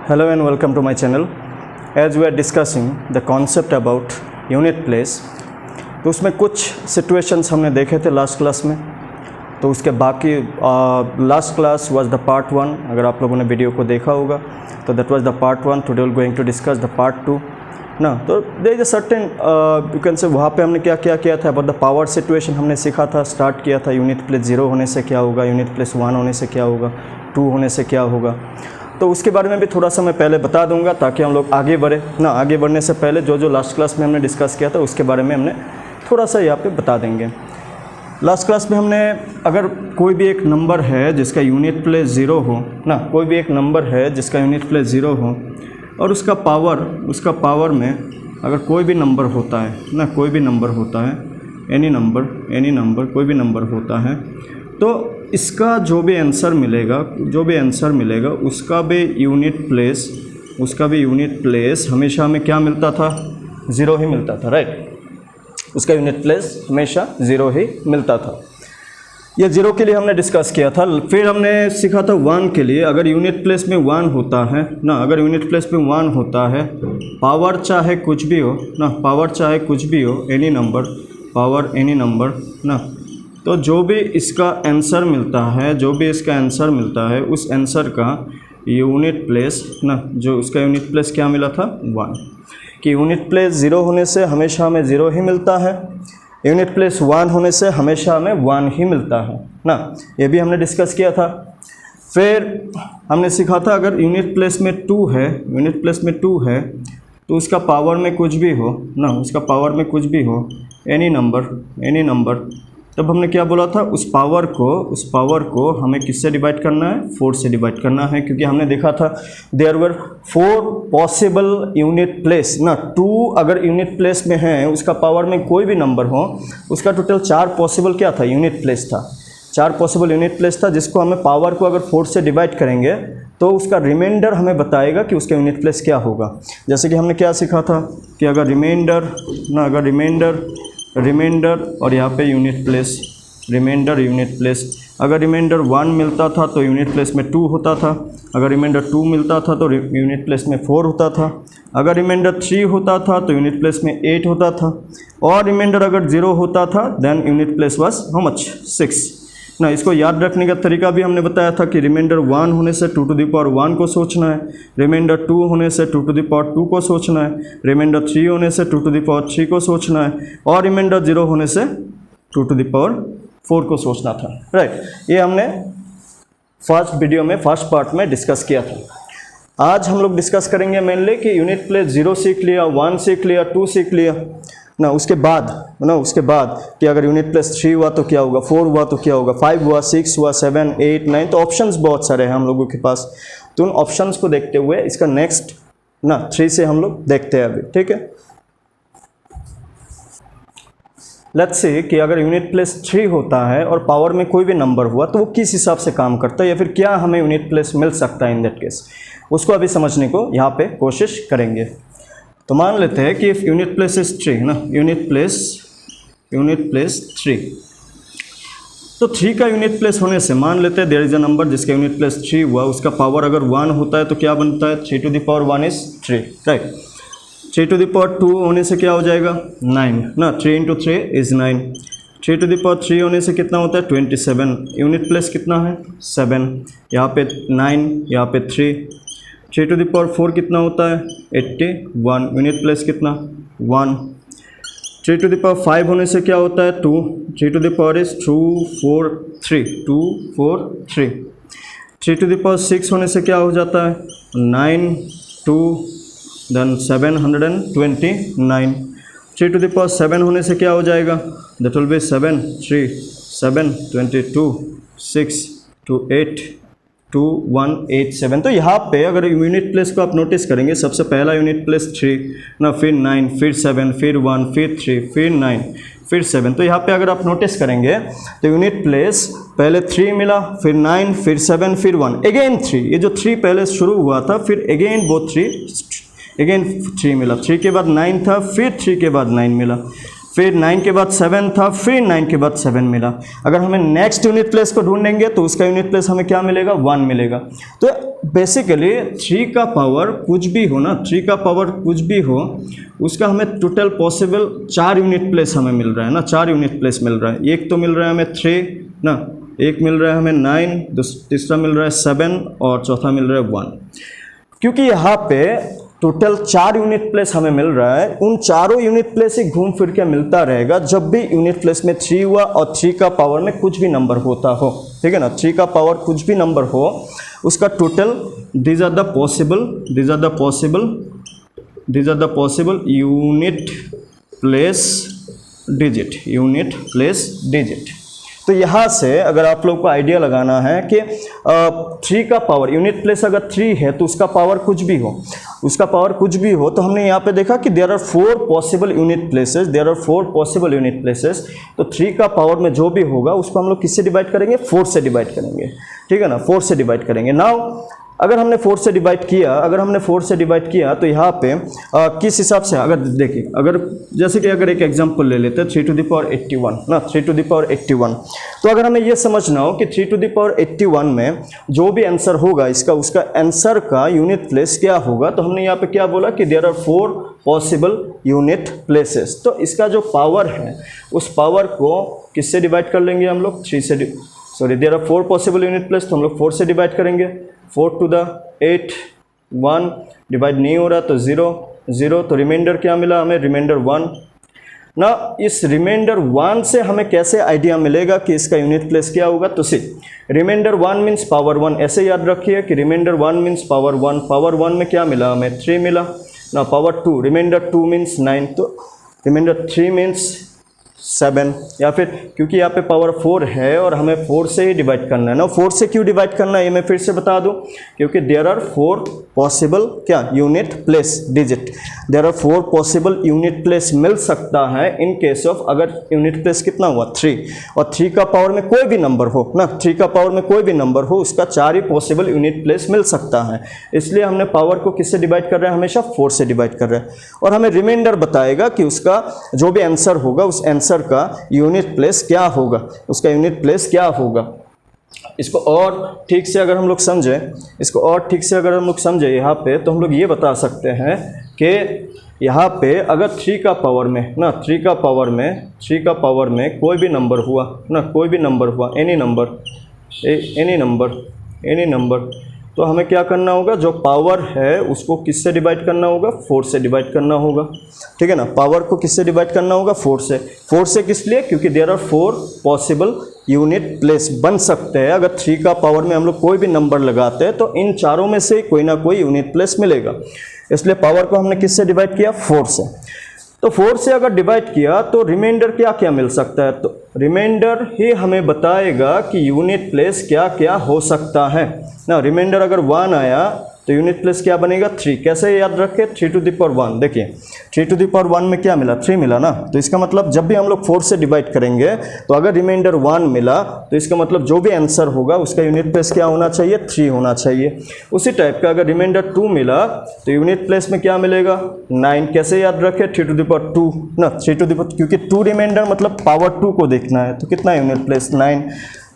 Hello and welcome to my channel. As we are discussing the concept about unit place, तो उसमें कुछ situations हमने देखे थे लास्ट क्लास में, तो उसके बाकी last class was the part 1. अगर आप लोगों ने वीडियो को देखा होगा तो that was the part 1. Today will going to discuss the part 2 ना. तो there is a certain you can say वहाँ पे हमने क्या क्या किया था. अबाउट द पावर सिचुएशन हमने सीखा था, स्टार्ट किया था. यूनिट प्लेस 0 होने से क्या होगा, यूनिट प्लेस 1 होने से क्या होगा, 2 होने से क्या होगा. तो उसके बारे में भी थोड़ा सा मैं पहले बता दूंगा ताकि हम लोग आगे बढ़े ना. आगे बढ़ने से पहले जो लास्ट क्लास में हमने डिस्कस किया था उसके बारे में हमने थोड़ा सा यहाँ पे बता देंगे. लास्ट क्लास में हमने अगर कोई भी एक नंबर है जिसका यूनिट प्लेस 0 हो ना, कोई भी एक नंबर है जिसका यूनिट प्लेस 0 हो और उसका पावर में अगर कोई भी नंबर होता है ना, कोई भी नंबर होता है, एनी नंबर कोई भी नंबर होता है, तो इसका जो भी आंसर मिलेगा उसका भी यूनिट प्लेस हमेशा हमें क्या मिलता था, 0 ही मिलता था. राइट, उसका यूनिट प्लेस हमेशा 0 ही मिलता था. ये 0 के लिए हमने डिस्कस किया था. फिर हमने सीखा था 1 के लिए. अगर यूनिट प्लेस में 1 होता है ना, अगर यूनिट प्लेस में 1 होता है, पावर चाहे कुछ भी हो ना, एनी नंबर ना, तो जो भी इसका आंसर मिलता है उस आंसर का यूनिट प्लेस ना, जो उसका यूनिट प्लेस क्या मिला था, 1. कि यूनिट प्लेस 0 होने से हमेशा हमें 0 ही मिलता है, यूनिट प्लेस 1 होने से हमेशा हमें 1 ही मिलता है ना. ये भी हमने डिस्कस किया था. फिर हमने सीखा था अगर यूनिट प्लेस में 2 है तो उसका पावर में कुछ भी हो एनी नंबर, तब हमने क्या बोला था, उस पावर को हमें किससे डिवाइड करना है, 4 से डिवाइड करना है. क्योंकि हमने देखा था there were 4 possible unit place ना. 2 अगर यूनिट प्लेस में है, उसका पावर में कोई भी नंबर हो, उसका टोटल 4 पॉसिबल क्या था, यूनिट प्लेस था. 4 पॉसिबल यूनिट प्लेस था, जिसको हमें पावर को अगर 4 से डिवाइड करेंगे तो उसका रिमाइंडर हमें बताएगा कि उसका यूनिट प्लेस क्या होगा. जैसे कि हमने क्या सीखा था कि अगर रिमाइंडर और यहाँ पे यूनिट प्लेस, अगर रिमाइंडर 1 मिलता था तो यूनिट प्लेस में 2 होता था. अगर रिमाइंडर 2 मिलता था तो यूनिट प्लेस में 4 होता था. अगर रिमाइंडर 3 होता था तो यूनिट प्लेस में 8 होता था. और रिमाइंडर अगर 0 होता था then unit place was how much, 6 ना. इसको याद रखने का तरीका भी हमने बताया था कि रिमाइंडर 1 होने से 2 to the power 1 को सोचना है, रिमाइंडर 2 होने से 2 to the power 2 को सोचना है, रिमाइंडर 3 होने से 2 to the power 3 को सोचना है, और रिमाइंडर 0 होने से 2 to the power 4 को सोचना था. राइट, ये हमने फर्स्ट पार्ट में डिस्कस किया था. आज हम लोग डिस्कस करेंगे मेनली कि यूनिट प्लेस 0 सीख लिया, 1 सीख लिया, 2 सीख लिया ना. उसके बाद कि अगर यूनिट प्लेस 3 हुआ तो क्या होगा, 4 हुआ तो क्या होगा, 5 हुआ, 6 हुआ, 7, 8, 9, तो ऑप्शंस बहुत सारे हैं हम लोगों के पास. तो उन ऑप्शंस को देखते हुए इसका नेक्स्ट ना 3 से हम लोग देखते हैं अभी. ठीक है, लेट्स से कि अगर यूनिट प्लेस 3 होता है और पावर में कोई भी नंबर हुआ तो वो किस हिसाब से काम करता है, या फिर क्या हमें यूनिट प्लेस मिल सकता है इन दैट केस, उसको अभी समझने को यहाँ पे कोशिश करेंगे. तो मान लेते हैं कि इफ यूनिट प्लेस इज 3 ना, यूनिट प्लेस 3, तो 3 का यूनिट प्लेस होने से मान लेते हैं देयर इज अ नंबर जिसका यूनिट प्लेस 3 हुआ, उसका पावर अगर 1 होता है तो क्या बनता है, 3 to the power 1 is 3. Right, 3 to the power 2 होने से क्या हो जाएगा, 9 ना. 3 into 3 is 9. 3 to the power 3 होने से कितना होता है, 27. यूनिट प्लेस कितना है, 7. यहाँ पे 9, यहाँ पे 3. 3 to the power 4 कितना होता है, 81. यूनिट प्लेस कितना, 1. 3 to the power 5 होने से क्या होता है, 2. 3 to the power is 2, 4, 3. 2, 4, 3. 3 to the power 6 होने से क्या हो जाता है, 9, 2, then 729. 3 to the power 7 होने से क्या हो जाएगा, that will be 7, 3, 7, 22, 6, 2, 8, 2, 1, 8, 7. तो यहाँ पे अगर यूनिट प्लेस को आप नोटिस करेंगे, सबसे पहला यूनिट प्लेस 3 ना, फिर 9, फिर 7, फिर 1, फिर 3, फिर 9, फिर 7. तो यहाँ पे अगर आप नोटिस करेंगे तो यूनिट प्लेस पहले 3 मिला, फिर 9, फिर 7, फिर 1, अगेन 3. ये जो 3 पहले शुरू हुआ था, फिर अगेन वो 3 मिला. 3 के बाद 9 था, फिर 3 के बाद 9 मिला, फिर 9 के बाद 7 था, फिर 9 के बाद 7 मिला। अगर हमें नेक्स्ट यूनिट प्लेस को ढूंढेंगे तो उसका यूनिट प्लेस हमें क्या मिलेगा, 1 मिलेगा। तो बेसिकली 3 का पावर कुछ भी हो ना, 3 का पावर कुछ भी हो, उसका हमें टोटल पॉसिबल 4 यूनिट प्लेस हमें मिल रहा है ना, 4 यूनिट प्लेस मिल रहा है। एक तो मिल रहा है हमें 3 ना, एक मिल रहा है हमें 9, तीसरा मिल रहा है 7 और चौथा मिल रहा है 1। क्योंकि यहाँ पे टोटल 4 यूनिट प्लेस हमें मिल रहा है, उन चारों यूनिट प्लेस ही घूम फिर के मिलता रहेगा जब भी यूनिट प्लेस में 3 हुआ और 3 का पावर में कुछ भी नंबर होता हो, ठीक है ना। 3 का पावर कुछ भी नंबर हो, उसका total these are the possible unit place digit. तो यहाँ से अगर आप लोग को आइडिया लगाना है कि 3 का पावर, यूनिट प्लेस अगर 3 है तो उसका पावर कुछ भी हो, तो हमने यहाँ पे देखा कि there are 4 possible unit places. तो 3 का पावर में जो भी होगा उसको हम लोग किससे डिवाइड करेंगे, 4 से डिवाइड करेंगे, ठीक है ना, 4 से डिवाइड करेंगे। नाउ अगर हमने 4 से डिवाइड किया तो यहाँ पे किस हिसाब से, अगर देखिए, अगर जैसे कि अगर एक एग्जांपल ले लेते हैं 3 टू द पावर 81 ना, 3 टू द पावर 81। तो अगर हमें ये समझना हो कि 3 टू द पावर 81 में जो भी आंसर होगा इसका, उसका आंसर का यूनिट प्लेस क्या होगा, तो हमने यहाँ पे क्या बोला कि there are 4 possible unit places. तो इसका जो पावर है उस पावर को किससे डिवाइड कर लेंगे हम लोग, there are 4 possible unit place, तो हम लोग 4 से डिवाइड करेंगे। 4 टू द 8, 1 डिवाइड नहीं हो रहा तो 0, तो रिमाइंडर क्या मिला हमें, रिमाइंडर 1 ना। इस रिमाइंडर 1 से हमें कैसे आइडिया मिलेगा कि इसका यूनिट प्लेस क्या होगा, तो रिमाइंडर 1 मीन्स पावर 1, ऐसे याद रखिए कि रिमाइंडर 1 मीन्स पावर 1, पावर 1 में क्या मिला हमें, 3 मिला ना। पावर 2, रिमाइंडर 2 मीन्स 9, तो रिमाइंडर 3 मीन्स 7, या फिर क्योंकि यहाँ पे पावर 4 है और हमें 4 से ही डिवाइड करना है ना। 4 से क्यों डिवाइड करना है ये मैं फिर से बता दूं, क्योंकि देयर आर 4 पॉसिबल क्या unit place digit, there are 4 possible unit place मिल सकता है इन केस ऑफ, अगर यूनिट प्लेस कितना हुआ 3, और 3 का पावर में कोई भी नंबर हो ना, 3 का पावर में कोई भी नंबर हो, उसका 4 ही पॉसिबल यूनिट प्लेस मिल सकता है। इसलिए हमने पावर को किससे डिवाइड कर रहे हैं, हमेशा 4 से डिवाइड कर रहे हैं। और हमें रिमाइंडर बताएगा कि उसका जो भी आंसर होगा उस आंसर का यूनिट प्लेस क्या होगा, उसका यूनिट प्लेस क्या होगा। इसको और ठीक से अगर हम लोग समझें, यहाँ पे तो हम लोग ये बता सकते हैं कि यहाँ पे अगर 3 का पावर में ना, 3 का पावर में कोई भी नंबर हुआ ना, एनी नंबर, तो हमें क्या करना होगा, जो पावर है उसको किससे डिवाइड करना होगा, 4 से डिवाइड करना होगा, ठीक है ना। पावर को किससे डिवाइड करना होगा, 4 से किस लिए, क्योंकि there are 4 possible unit place बन सकते हैं। अगर 3 का पावर में हम लोग कोई भी नंबर लगाते हैं तो इन चारों में से कोई ना कोई यूनिट प्लेस मिलेगा, इसलिए पावर को हमने किससे डिवाइड किया, 4 से। तो 4 से अगर डिवाइड किया तो रिमाइंडर क्या क्या मिल सकता है, तो रिमाइंडर ही हमें बताएगा कि यूनिट प्लेस क्या क्या हो सकता है ना। रिमाइंडर अगर 1 आया तो यूनिट प्लेस क्या बनेगा, 3। कैसे याद रखें, 3 टू द पावर 1, देखिए 3 टू द पावर 1 में क्या मिला, 3 मिला ना। तो इसका मतलब जब भी हम लोग 4 से डिवाइड करेंगे तो अगर रिमाइंडर 1 मिला तो इसका मतलब जो भी आंसर होगा उसका यूनिट प्लेस क्या होना चाहिए, 3 होना चाहिए। उसी टाइप का अगर रिमाइंडर 2 मिला तो यूनिट प्लेस में क्या मिलेगा, 9। कैसे याद रखें, 3 टू द पावर 2 ना, 3 टू द पावर, क्योंकि 2 रिमाइंडर मतलब पावर 2 को देखना है, तो कितना यूनिट प्लेस, 9।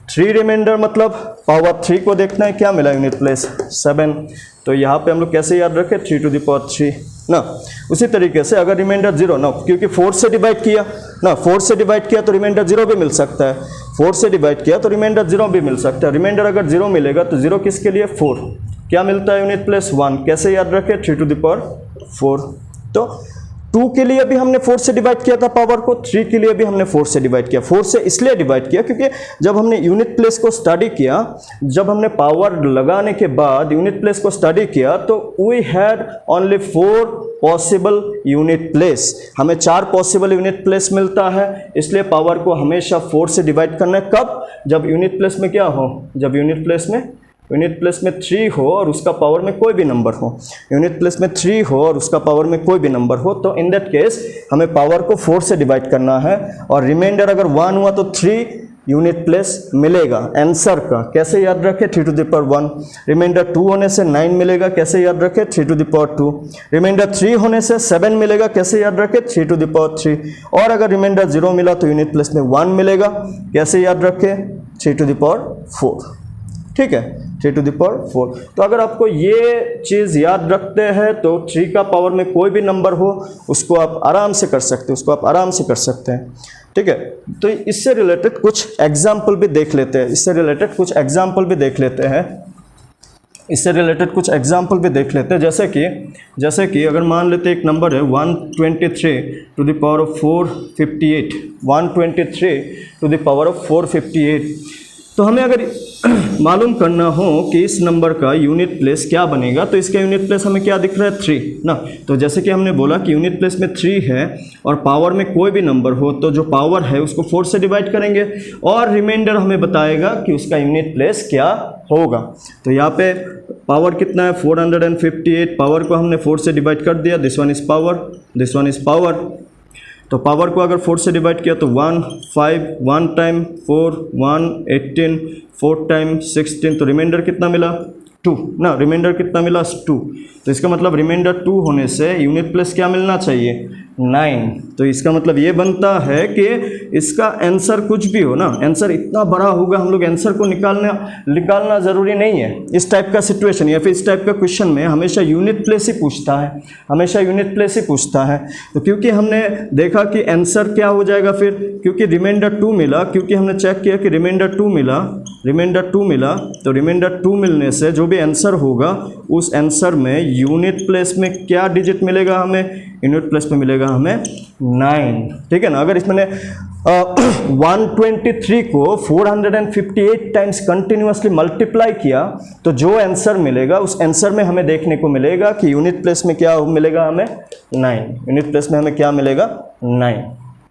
3 रिमाइंडर मतलब पावर 3 को देखना है, क्या मिला यूनिट प्लेस, 7। तो यहाँ पे हम लोग कैसे याद रखें, 3 टू द पावर 3 ना। उसी तरीके से अगर रिमाइंडर 0 ना, क्योंकि 4 से डिवाइड किया ना, 4 से डिवाइड किया तो रिमाइंडर 0 भी मिल सकता है, 4 से डिवाइड किया तो रिमाइंडर 0 भी मिल सकता है। रिमाइंडर अगर 0 मिलेगा तो 0 किसके लिए, 4, क्या मिलता है यूनिट प्लेस, 1। कैसे याद रखें, 3 टू द पावर 4। तो 2 के लिए भी हमने 4 से डिवाइड किया था पावर को, 3 के लिए भी हमने 4 से डिवाइड किया। 4 से इसलिए डिवाइड किया क्योंकि जब हमने यूनिट प्लेस को स्टडी किया, जब हमने पावर लगाने के बाद यूनिट प्लेस को स्टडी किया तो we had only 4 possible unit place, हमें 4 पॉसिबल यूनिट प्लेस मिलता है। इसलिए पावर को हमेशा 4 से डिवाइड करना है, कब, जब यूनिट प्लेस में क्या हो, जब यूनिट प्लेस में 3 हो और उसका पावर में कोई भी नंबर हो, यूनिट प्लेस में 3 हो और उसका पावर में कोई भी नंबर हो, तो इन दैट केस हमें पावर को 4 से डिवाइड करना है। और रिमाइंडर अगर 1 हुआ तो 3 यूनिट प्लेस मिलेगा आंसर का, कैसे याद रखें 3 टू द पावर 1। रिमाइंडर 2 होने से 9 मिलेगा, कैसे याद रखें 3 टू द पावर 2। रिमाइंडर 3 होने से 7 मिलेगा, कैसे याद रखें 3 टू द पावर 3। और अगर रिमाइंडर 0 मिला तो यूनिट प्लेस में 1 मिलेगा, कैसे याद रखें 3 टू द पावर 4। ठीक है, 3 टू द पावर 4। तो अगर आपको ये चीज़ याद रखते हैं तो 3 का पावर में कोई भी नंबर हो उसको आप आराम से कर सकते हैं, उसको आप आराम से कर सकते हैं। ठीक है, तो इससे रिलेटेड कुछ एग्जाम्पल भी देख लेते हैं, इससे रिलेटेड कुछ एग्जाम्पल भी देख लेते हैं, इससे रिलेटेड कुछ एग्जाम्पल भी देख लेते हैं। जैसे कि अगर मान लेते एक नंबर है 123 to the power of 458, 123 to the power of 458। तो हमें अगर मालूम करना हो कि इस नंबर का यूनिट प्लेस क्या बनेगा, तो इसका यूनिट प्लेस हमें क्या दिख रहा है 3 ना। तो जैसे कि हमने बोला कि यूनिट प्लेस में 3 है और पावर में कोई भी नंबर हो तो जो पावर है उसको 4 से डिवाइड करेंगे और रिमाइंडर हमें बताएगा कि उसका यूनिट प्लेस क्या होगा। तो यहाँ पे पावर कितना है 458, पावर को हमने 4 से डिवाइड कर दिया, this one is power, this one is power. तो पावर को अगर 4 से डिवाइड किया तो 1 5 1 टाइम 4 1 18 4 टाइम 16, तो रिमाइंडर कितना मिला 2 ना, रिमाइंडर कितना मिला 2। तो इसका मतलब रिमाइंडर 2 होने से यूनिट प्लेस क्या मिलना चाहिए 9। तो इसका मतलब ये बनता है कि इसका आंसर कुछ भी हो ना, आंसर इतना बड़ा होगा, हम लोग आंसर को निकालना ज़रूरी नहीं है। इस टाइप का सिचुएशन या फिर इस टाइप का क्वेश्चन में हमेशा यूनिट प्लेस ही पूछता है, हमेशा यूनिट प्लेस ही पूछता है। तो क्योंकि हमने देखा कि आंसर क्या हो जाएगा फिर, क्योंकि रिमाइंडर 2 मिला, क्योंकि हमने चेक किया कि रिमाइंडर 2 मिला, तो रिमाइंडर 2 मिलने से जो भी आंसर होगा उस आंसर में यूनिट प्लेस में क्या डिजिट मिलेगा हमें, यूनिट प्लेस में मिलेगा हमें 9। ठीक है ना। अगर इसमें 123 को 458 टाइम्स कंटिन्यूअसली मल्टीप्लाई किया तो जो आंसर मिलेगा उस आंसर में हमें देखने को मिलेगा कि यूनिट प्लेस में क्या मिलेगा हमें 9, यूनिट प्लेस में हमें क्या मिलेगा 9।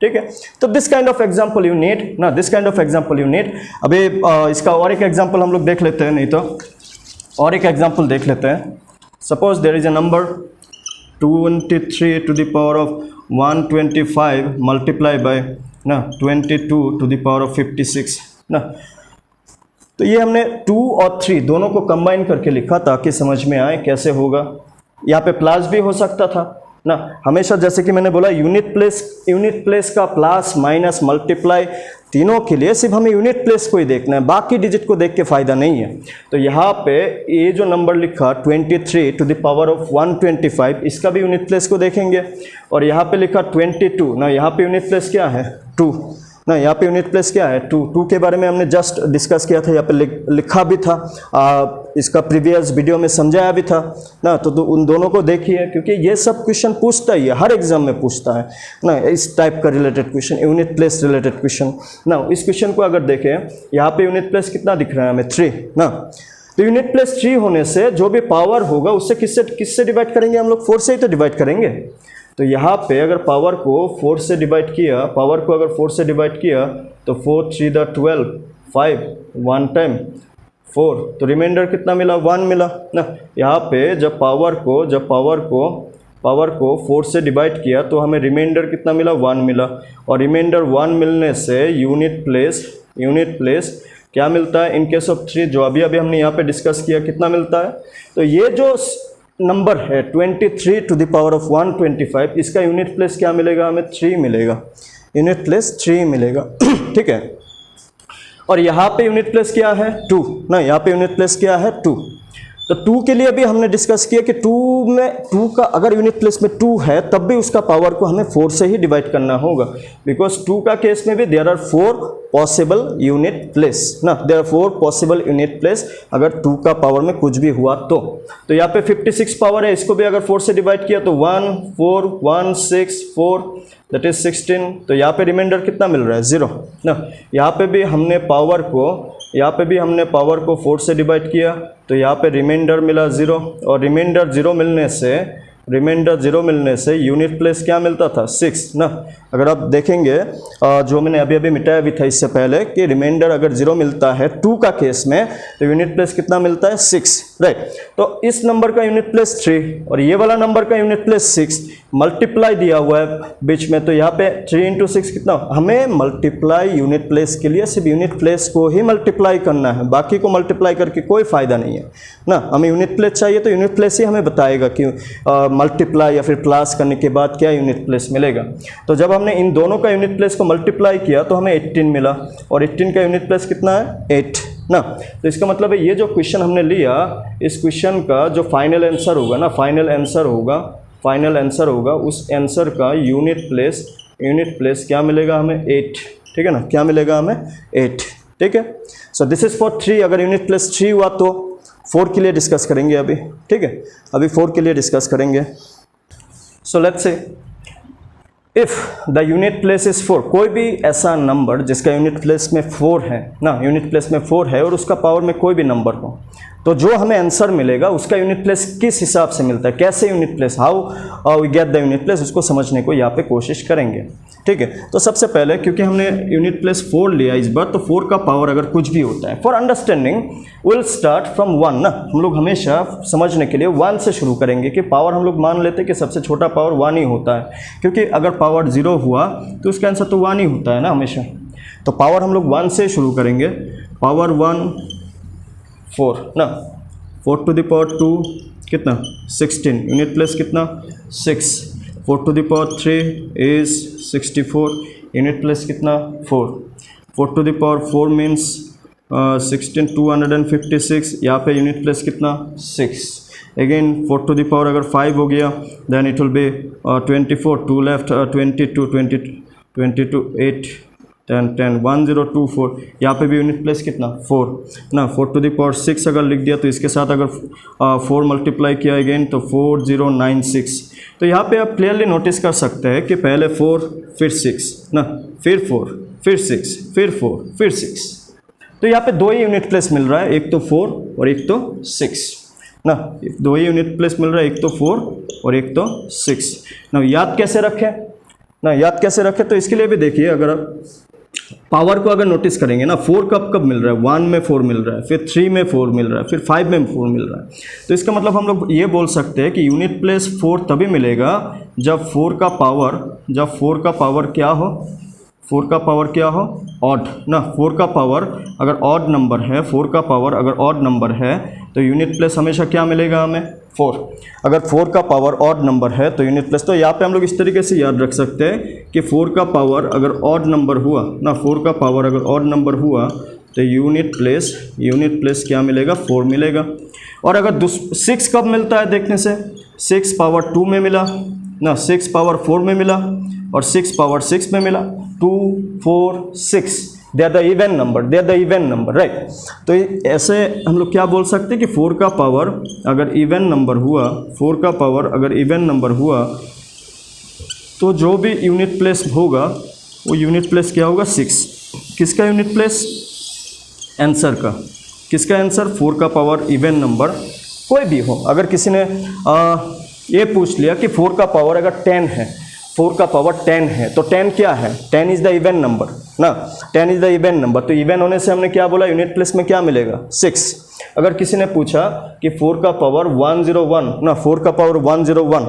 ठीक है, तो this kind of example you need ना, this kind of example you need. अभी इसका और एक एग्जाम्पल हम लोग देख लेते हैं, नहीं तो और एक एग्जाम्पल देख लेते हैं। Suppose there is a number 23 to the power of 125 multiply by ना 22 टू द पावर ऑफ 56 ना। तो ये हमने 2 और 3 दोनों को कंबाइन करके लिखा ताकि समझ में आए कैसे होगा। यहाँ पे प्लस भी हो सकता था ना, हमेशा जैसे कि मैंने बोला यूनिट प्लेस का प्लस माइनस मल्टीप्लाई तीनों के लिए सिर्फ हमें यूनिट प्लेस को ही देखना है, बाकी डिजिट को देख के फ़ायदा नहीं है। तो यहाँ पे ये जो नंबर लिखा 23 टू द पावर ऑफ 125, इसका भी यूनिट प्लेस को देखेंगे। और यहाँ पे लिखा 22 ना, यहाँ पे यूनिट प्लेस क्या है 2 ना, यहाँ पे यूनिट प्लेस क्या है 2 के बारे में हमने जस्ट डिस्कस किया था, यहाँ पे लिखा भी था, इसका प्रीवियस वीडियो में समझाया भी था ना। तो उन दोनों को देखिए, क्योंकि ये सब क्वेश्चन पूछता ही है, हर एग्जाम में पूछता है ना, इस टाइप का related question, unit place related question ना। इस क्वेश्चन को अगर देखें, यहाँ पे यूनिट प्लेस कितना दिख रहा है हमें 3 ना। तो यूनिट प्लेस 3 होने से जो भी पावर होगा उससे किससे डिवाइड करेंगे हम लोग, 4 से ही तो डिवाइड करेंगे। तो यहाँ पे अगर पावर को 4 से डिवाइड किया, पावर को अगर 4 से डिवाइड किया तो 4 3 12 5 1 टाइम 4, तो रिमाइंडर कितना मिला 1 मिला ना। यहाँ पे जब पावर को 4 से डिवाइड किया तो हमें रिमाइंडर कितना मिला 1 मिला। और रिमाइंडर 1 मिलने से यूनिट प्लेस क्या मिलता है इन केस ऑफ 3, जो अभी हमने यहाँ पे डिस्कस किया, कितना मिलता है। तो ये जो नंबर है 23 टू द पावर ऑफ 125, इसका यूनिट प्लेस क्या मिलेगा हमें 3 मिलेगा, यूनिट प्लेस 3 मिलेगा। ठीक है, और यहाँ पे यूनिट प्लेस क्या है 2 ना, यहाँ पे यूनिट प्लेस क्या है 2। तो 2 के लिए भी हमने डिस्कस किया कि 2 का अगर यूनिट प्लेस में 2 है तब भी उसका पावर को हमें 4 से ही डिवाइड करना होगा, बिकॉज 2 का केस में भी there are 4 possible unit place ना, there are 4 possible unit place अगर 2 का पावर में कुछ भी हुआ तो। यहाँ पे 56 पावर है, इसको भी अगर 4 से डिवाइड किया तो 1 4 1 6 4 दैट इज 16। तो यहाँ पे रिमाइंडर कितना मिल रहा है 0 ना। यहाँ पे भी हमने पावर को 4 से डिवाइड किया तो यहाँ पे रिमाइंडर मिला 0, और रिमाइंडर 0 मिलने से रिमाइंडर 0 मिलने से यूनिट प्लेस क्या मिलता था 6 ना। अगर आप देखेंगे जो मैंने अभी अभी मिटाया भी था इससे पहले कि रिमाइंडर अगर 0 मिलता है 2 का केस में तो यूनिट प्लेस कितना मिलता है 6, राइट। तो इस नंबर का यूनिट प्लेस 3 और ये वाला नंबर का यूनिट प्लेस 6, मल्टीप्लाई दिया हुआ है बीच में, तो यहाँ पे 3 × 6 कितना, हमें मल्टीप्लाई यूनिट प्लेस के लिए सिर्फ यूनिट प्लेस को ही मल्टीप्लाई करना है, बाकी को मल्टीप्लाई करके कोई फ़ायदा नहीं है ना। हमें यूनिट प्लेस चाहिए तो यूनिट प्लेस ही हमें बताएगा कि मल्टीप्लाई या फिर प्लस करने के बाद क्या यूनिट प्लेस मिलेगा। तो जब हमने इन दोनों का यूनिट प्लेस को मल्टीप्लाई किया तो हमें 18 मिला और 18 का यूनिट प्लेस कितना है 8 ना। तो इसका मतलब है ये जो क्वेश्चन हमने लिया, इस क्वेश्चन का जो फाइनल आंसर होगा ना, फाइनल आंसर होगा उस आंसर का यूनिट प्लेस क्या मिलेगा हमें 8, ठीक है ना, क्या मिलेगा हमें 8, ठीक है। So this is for 3। अगर यूनिट प्लेस 3 हुआ तो 4 के लिए डिस्कस करेंगे अभी, ठीक है, अभी 4 के लिए डिस्कस करेंगे। So let's say if the unit place is 4, कोई भी ऐसा नंबर जिसका यूनिट प्लेस में 4 है ना, यूनिट प्लेस में 4 है और उसका पावर में कोई भी नंबर हो, तो जो हमें आंसर मिलेगा उसका यूनिट प्लेस किस हिसाब से मिलता है, कैसे unit place, how we get the unit place, उसको समझने को यहाँ पे कोशिश करेंगे, ठीक है। तो सबसे पहले क्योंकि हमने यूनिट प्लेस 4 लिया इस बार, तो 4 का पावर अगर कुछ भी होता है, for understanding will start from 1 ना। हम लोग हमेशा समझने के लिए 1 से शुरू करेंगे कि पावर हम लोग मान लेते हैं कि सबसे छोटा पावर 1 ही होता है, क्योंकि अगर पावर 0 हुआ तो उसका आंसर तो 1 ही होता है ना हमेशा। तो पावर हम लोग 1 से शुरू करेंगे, पावर 1 4 ना, 4 टू द पावर 2 कितना 16, यूनिट प्लेस कितना 6, 4 to the power 3 is 64, unit place कितना 4, 4 टू द पावर 4 मीन्स 16 256, यहाँ पे यूनिट प्लेस कितना 6, अगेन 4 टू द पावर अगर 5 हो गया then it will be 24, 2 left 22 8 10 1024, यहाँ पे भी यूनिट प्लेस कितना 4 ना। 4 टू द पावर 6 अगर लिख दिया तो इसके साथ अगर 4 मल्टीप्लाई किया अगेन तो 4096। तो यहाँ पे आप क्लियरली नोटिस कर सकते हैं कि पहले 4 फिर 6 ना, फिर 4 फिर 6 फिर 4 फिर 6। तो यहाँ पे 2 ही यूनिट प्लेस मिल रहा है, एक तो 4 और एक तो 6 ना, 2 ही यूनिट प्लेस मिल रहा है, एक तो 4 और एक तो 6 ना। याद कैसे रखें तो इसके लिए भी देखिए, अगर आप पावर को अगर नोटिस करेंगे ना, 4 कब मिल रहा है, 1 में 4 मिल रहा है, फिर 3 में 4 मिल रहा है, फिर 5 में 4 मिल रहा है। तो इसका मतलब हम लोग ये बोल सकते हैं कि यूनिट प्लेस 4 तभी मिलेगा जब 4 का पावर क्या हो, 4 का पावर क्या हो ऑड ना। 4 का पावर अगर ऑड नंबर है, 4 का पावर अगर ऑड नंबर है तो यूनिट प्लेस हमेशा क्या मिलेगा हमें 4। अगर 4 का पावर ऑड नंबर है तो यूनिट प्लेस, तो यहाँ पे हम लोग इस तरीके से याद रख सकते हैं कि 4 का पावर अगर ऑड नंबर हुआ ना, 4 का पावर अगर ऑड नंबर हुआ तो यूनिट प्लेस क्या मिलेगा 4 मिलेगा। और अगर 6 कब मिलता है देखने से, 6 पावर 2 में मिला ना, 6 पावर 4 में मिला और 6 पावर 6 में मिला, 2 4 6 they are the even number, right. तो ऐसे हम लोग क्या बोल सकते हैं कि 4 का पावर अगर इवन नंबर हुआ, 4 का पावर अगर इवन नंबर हुआ तो जो भी यूनिट प्लेस होगा वो यूनिट प्लेस क्या होगा 6। किसका यूनिट प्लेस, आंसर का, किसका आंसर 4 का पावर इवन नंबर कोई भी हो। अगर किसी ने ये पूछ लिया कि 4 का पावर अगर 10 है, 4 का पावर 10 है तो 10 क्या है, 10 इज़ द इवन नंबर ना, 10 इज़ द इवन नंबर। तो इवन होने से हमने क्या बोला, यूनिट प्लेस में क्या मिलेगा 6। अगर किसी ने पूछा कि 4 का पावर 101 ना, 4 का पावर 101,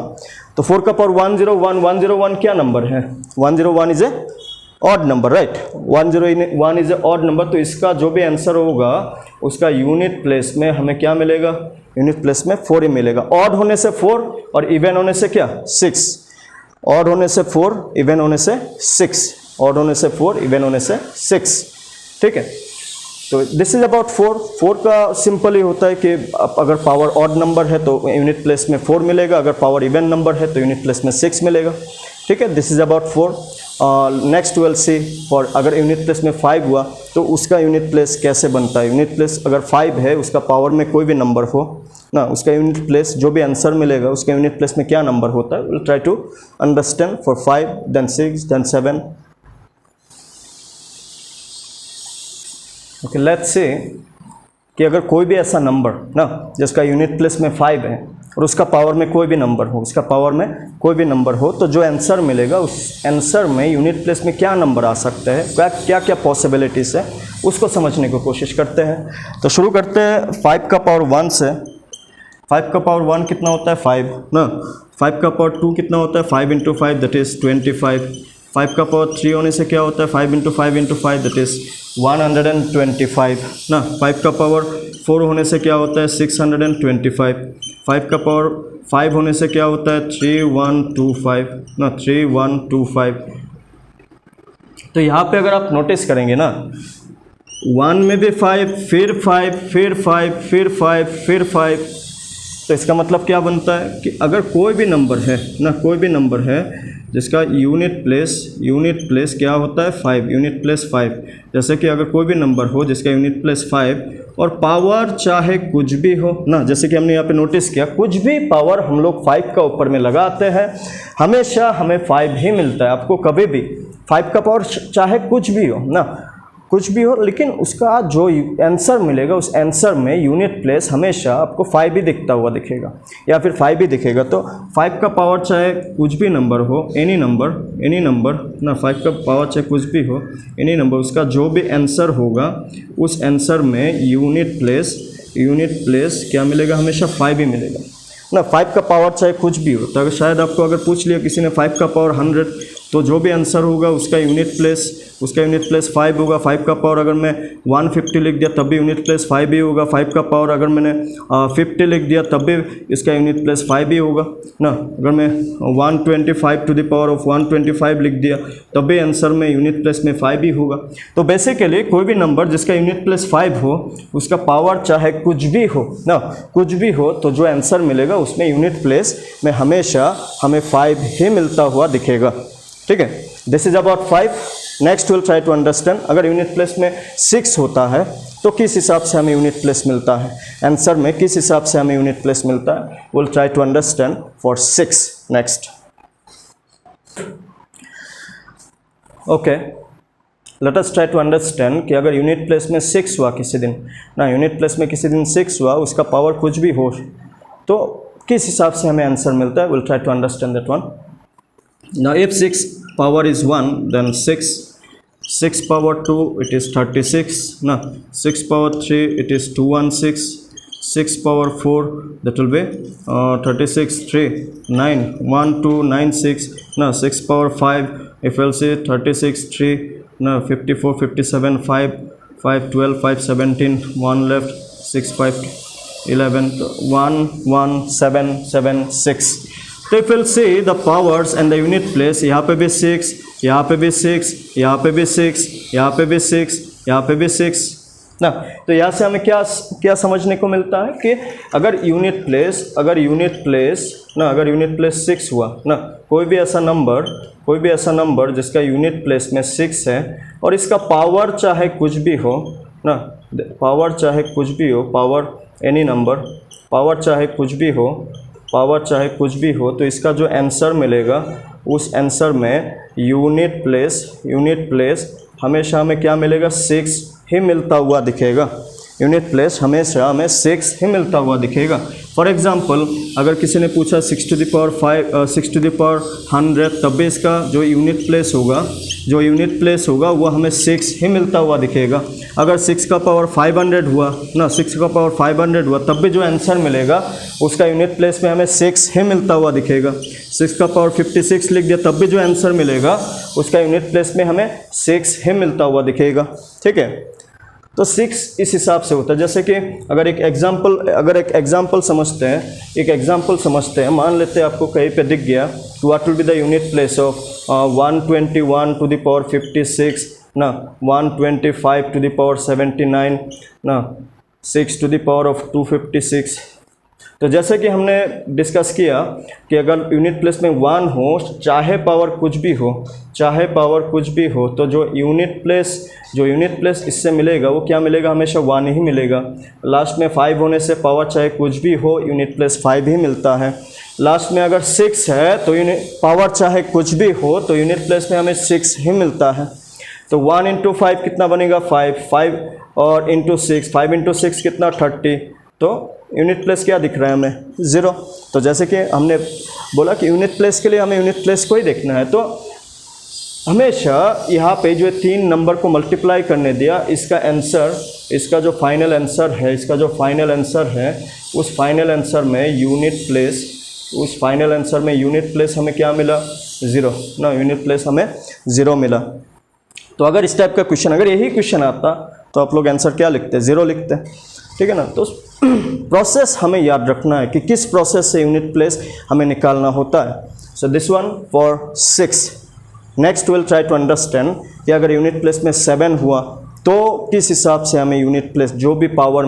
तो 4 का पावर 101 क्या नंबर है, 101 is a odd number, right. 101 is a odd number. तो इसका जो भी आंसर होगा उसका यूनिट प्लेस में हमें क्या मिलेगा, यूनिट प्लेस में 4 ही मिलेगा। ऑड होने से 4 और इवन होने से क्या 6, ऑड होने से 4 इवन होने से 6, ऑड होने से 4 इवन होने से 6, ठीक है। तो दिस इज अबाउट 4 का सिंपल ही होता है कि अगर पावर ऑड नंबर है तो यूनिट प्लेस में 4 मिलेगा, अगर पावर इवन नंबर है तो यूनिट प्लेस में 6 मिलेगा, ठीक है। This is about 4। Next will see for अगर यूनिट प्लेस में 5 हुआ तो उसका यूनिट प्लेस कैसे बनता है। यूनिट प्लेस अगर 5 है, उसका पावर में कोई भी नंबर हो ना, उसका यूनिट प्लेस जो भी आंसर मिलेगा उसका यूनिट प्लेस में क्या नंबर होता है, will try to understand for 5 then 6 then 7। Okay, let's say कि अगर कोई भी ऐसा नंबर ना जिसका यूनिट प्लेस में 5 है और उसका पावर में कोई भी नंबर हो, उसका पावर में कोई भी नंबर हो, तो जो आंसर मिलेगा उस आंसर में यूनिट प्लेस में क्या नंबर आ सकते हैं, क्या क्या पॉसिबिलिटीज़ है, उसको समझने की कोशिश करते हैं। तो शुरू करते हैं 5 का पावर 1 से। 5 का पावर 1 कितना होता है 5 ना। 5 का पावर 2 कितना होता है 5 इंटू 5 दैट इज़ 25। 5 का पावर 3 होने से क्या होता है 5 इंटू 5 इंटू 5 दैट इज़ 125 ना। 5 का पावर 4 होने से क्या होता है 625। 5 का पावर 5 होने से क्या होता है 3125 ना, 3125। तो यहाँ पे अगर आप नोटिस करेंगे ना, 1 में भी 5, फिर 5, फिर 5, फिर 5, फिर 5, तो इसका मतलब क्या बनता है कि अगर कोई भी नंबर है ना, कोई भी नंबर है जिसका यूनिट प्लेस क्या होता है 5, यूनिट प्लेस 5। जैसे कि अगर कोई भी नंबर हो जिसका यूनिट प्लेस 5 और पावर चाहे कुछ भी हो ना, जैसे कि हमने यहाँ पे नोटिस किया कुछ भी पावर हम लोग 5 का ऊपर में लगाते हैं हमेशा हमें 5 ही मिलता है। आपको कभी भी 5 का पावर चाहे कुछ भी हो ना, कुछ भी हो, लेकिन उसका जो आंसर मिलेगा उस आंसर में यूनिट प्लेस हमेशा आपको 5 ही दिखता हुआ दिखेगा या फिर 5 ही दिखेगा। तो 5 का पावर चाहे कुछ भी नंबर हो, एनी नंबर ना, 5 का पावर चाहे कुछ भी हो, एनी नंबर, उसका जो भी आंसर होगा उस आंसर में यूनिट प्लेस क्या मिलेगा, हमेशा 5 ही मिलेगा ना। 5 का पावर चाहे कुछ भी हो, तो अगर शायद आपको अगर पूछ लिया किसी ने 5 का पावर 100, तो जो भी आंसर होगा उसका यूनिट प्लेस 5 होगा। 5 का पावर अगर मैं 150 लिख दिया तब भी यूनिट प्लेस 5 ही होगा। 5 का पावर अगर मैंने 50 लिख दिया तब भी इसका यूनिट प्लेस 5 ही होगा ना। अगर मैं 125 टू द पावर ऑफ 125 लिख दिया तब भी आंसर में यूनिट प्लेस में 5 ही होगा। तो बेसिकली कोई भी नंबर जिसका यूनिट प्लेस 5 हो, उसका पावर चाहे कुछ भी हो ना, कुछ भी हो, तो जो आंसर मिलेगा उसमें यूनिट प्लेस में हमेशा हमें 5 ही मिलता हुआ दिखेगा। ठीक है, this is about 5। Next will try to understand अगर यूनिट प्लेस में 6 होता है तो किस हिसाब से हमें यूनिट प्लेस मिलता है, आंसर में किस हिसाब से हमें यूनिट प्लेस मिलता है। Will try to understand for 6 next. Okay, let us try to understand कि अगर यूनिट प्लेस में 6 हुआ किसी दिन ना, यूनिट प्लेस में किसी दिन 6 हुआ, उसका पावर कुछ भी हो, तो किस हिसाब से हमें आंसर मिलता है। Will try to understand that one. Now if 6 power is 1, then 6 power 2 it is 36 na, 6 power 3 it is 216, 6 power 4 that will be 36, 3 9 1 2 9 6 na, 6 power 5 if we'll say 36 3 na, 54 57 5 5 12 5 17 1 left 6 5 11 1 1 7 7 6। तो if will see the powers and the unit place, यहाँ पे भी 6, यहाँ पे भी 6, यहाँ पे भी 6, यहाँ पे भी 6, यहाँ पे भी 6 ना। तो यहाँ से हमें क्या समझने को मिलता है कि अगर यूनिट प्लेस 6 हुआ ना, कोई भी ऐसा नंबर जिसका यूनिट प्लेस में 6 है और इसका पावर चाहे कुछ भी हो ना, पावर चाहे कुछ भी हो, पावर एनी नंबर, पावर चाहे कुछ भी हो, तो इसका जो आंसर मिलेगा उस आंसर में यूनिट प्लेस हमेशा हमें क्या मिलेगा 6 ही मिलता हुआ दिखेगा। यूनिट प्लेस हमेशा हमें 6 ही मिलता हुआ दिखेगा। फॉर एग्जांपल अगर किसी ने पूछा 6 टू द पावर 100, तब भी इसका जो यूनिट प्लेस होगा वो हमें 6 ही मिलता हुआ दिखेगा। अगर 6 का पावर 500 हुआ ना, 6 का पावर 500 हुआ, तब भी जो आंसर मिलेगा उसका यूनिट प्लेस में हमें 6 ही मिलता हुआ दिखेगा। 6 का पावर 56 लिख दिया तब भी जो आंसर मिलेगा उसका यूनिट प्लेस में हमें 6 ही मिलता हुआ दिखेगा। ठीक है, तो 6 इस हिसाब से होता है। जैसे कि अगर एक एग्जाम्पल समझते हैं, मान लेते हैं आपको कहीं पे दिख गया what will be the unit place of 121 to the power 56 ना, 125 टू द पावर 79 ना, 6 टू द पावर ऑफ 256। तो जैसे कि हमने डिस्कस किया कि अगर यूनिट प्लेस में 1 हो, चाहे पावर कुछ भी हो, तो जो यूनिट प्लेस इससे मिलेगा वो क्या मिलेगा, हमेशा 1 ही मिलेगा। लास्ट में 5 होने से पावर चाहे कुछ भी हो यूनिट प्लेस 5 ही मिलता है। लास्ट में अगर 6 है तो पावर चाहे कुछ भी हो तो यूनिट प्लेस में हमें 6 ही मिलता है। तो 1 इंटू 5 कितना बनेगा 5 और इंटू 6, 5 इंटू 6 कितना 30, तो यूनिट प्लेस क्या दिख रहा है हमें? 0। तो जैसे कि हमने बोला कि यूनिट प्लेस के लिए हमें यूनिट प्लेस को ही देखना है, तो हमेशा यहाँ पे जो 3 नंबर को मल्टीप्लाई करने दिया, इसका आंसर, इसका जो फाइनल आंसर है, इसका जो फाइनल आंसर है, उस फाइनल आंसर में यूनिट प्लेस, उस फाइनल आंसर में यूनिट प्लेस हमें क्या मिला? 0 ना, यूनिट प्लेस हमें 0 मिला। तो अगर इस टाइप का क्वेश्चन, अगर यही क्वेश्चन आता तो आप लोग आंसर क्या लिखते? 0 लिखते, ठीक है ना। तो प्रोसेस हमें याद रखना है कि किस प्रोसेस से यूनिट प्लेस हमें निकालना होता है। So this one for 6। Next will try to understand कि अगर यूनिट प्लेस में 7 हुआ तो किस हिसाब से हमें यूनिट प्लेस, जो भी पावर